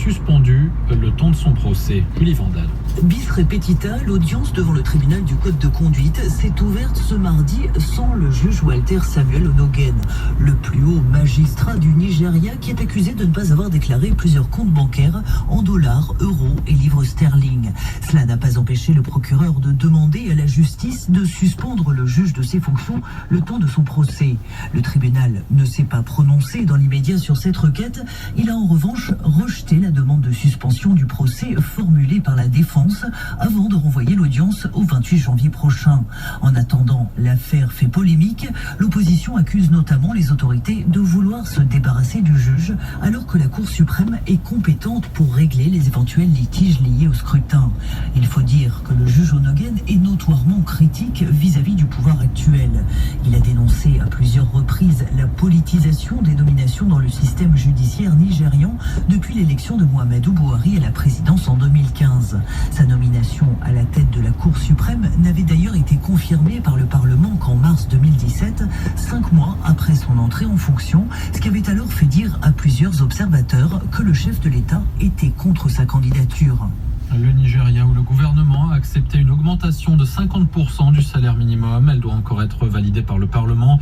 suspendu le temps de son procès. Julie Vandal. Bis repetita, l'audience devant le tribunal du code de conduite s'est ouverte ce mardi sans le juge Walter Samuel Onogen, le plus haut magistrat du Nigeria qui est accusé de ne pas avoir déclaré plusieurs comptes bancaires en dollars, euros et livres sterling. Cela n'a pas empêché le procureur de demander à la justice de suspendre le juge de ses fonctions le temps de son procès. Le tribunal ne s'est pas prononcé dans l'immédiat sur cette requête. Il a en revanche rejeté la demande de suspension du procès formulée par la défense avant de renvoyer l'audience au 28 janvier prochain. En attendant, l'affaire fait polémique. L'opposition accuse notamment les autorités de vouloir se débarrasser du juge alors que la Cour suprême est compétente pour régler les éventuels litiges liés au scrutin. Il faut dire que le juge Onogen est notoirement critique vis-à-vis du pouvoir actuel. Il a dénoncé à plusieurs reprises la politisation des nominations dans le système judiciaire nigérian depuis l'élection de Muhammadu Buhari à la présidence en 2015. Sa nomination à la tête de la Cour suprême n'avait d'ailleurs été confirmée par le Parlement qu'en mars 2017, 5 mois après son entrée en fonction, ce qui avait alors fait dire à plusieurs observateurs que le chef de l'État était contre sa candidature. Le Nigeria, où le gouvernement a accepté une augmentation de 50% du salaire minimum. Elle doit encore être validée par le Parlement.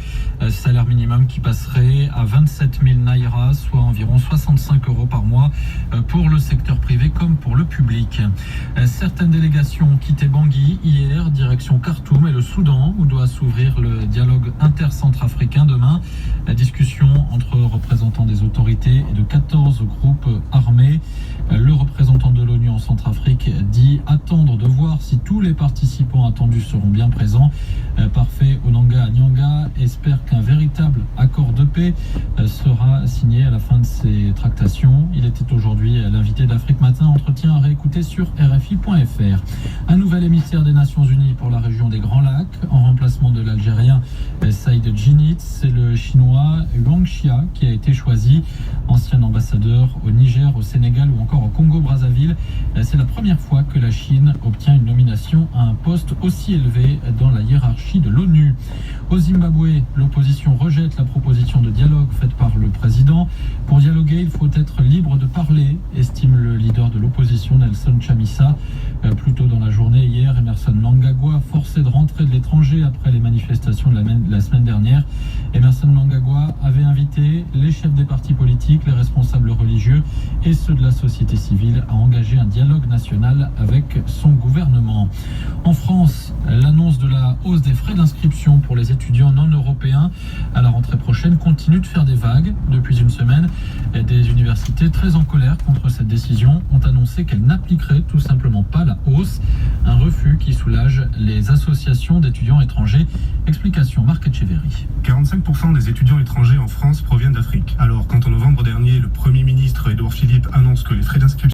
Salaire minimum qui passerait à 27 000 naira, soit environ 65 € par mois pour le secteur privé comme pour le public. Certaines délégations ont quitté Bangui hier, direction Khartoum et le Soudan, où doit s'ouvrir le dialogue intercentrafricain demain. La discussion entre représentants des autorités et de 14 groupes armés. Le représentant de l'ONU en Centrafrique dit attendre de voir si tous les participants attendus seront bien présents. Parfait Onanga Nyanga espère qu'un véritable accord de paix sera signé à la fin de ces tractations. Il était aujourd'hui l'invité d'Afrique Matin, entretien à réécouter sur RFI.fr. Un nouvel émissaire des Nations Unies pour la région des Grands Lacs, en remplacement de l'Algérien Saïd Djinit, c'est le Chinois Wang Xia qui a été choisi, ancien ambassadeur au Niger, au Sénégal ou encore au Congo-Brazzaville. C'est la première fois que la Chine obtient une nomination à un poste aussi élevé dans la hiérarchie de l'ONU. Au Zimbabwe, l'opposition rejette la proposition de dialogue faite par le président. Pour dialoguer, il faut être libre de parler, estime le leader de l'opposition Nelson Chamisa. Plus tôt dans la journée, hier, Emerson Mnangagwa, forcé de rentrer de l'étranger après les manifestations de la semaine dernière. Emerson Mnangagwa avait invité les chefs des partis politiques, les responsables religieux et ceux de la société civile à engager un dialogue national avec son gouvernement. En France, l'annonce de la hausse des frais d'inscription pour les étudiants non européens à la rentrée prochaine continue de faire des vagues. Depuis une semaine, des universités très en colère contre cette décision ont annoncé qu'elles n'appliqueraient tout simplement pas la hausse. Un refus qui soulage les associations d'étudiants étrangers. Explication Marc Etcheverry. 45% des étudiants étrangers en France proviennent d'Afrique. Alors quand en novembre dernier, le Premier ministre Édouard Philippe annonce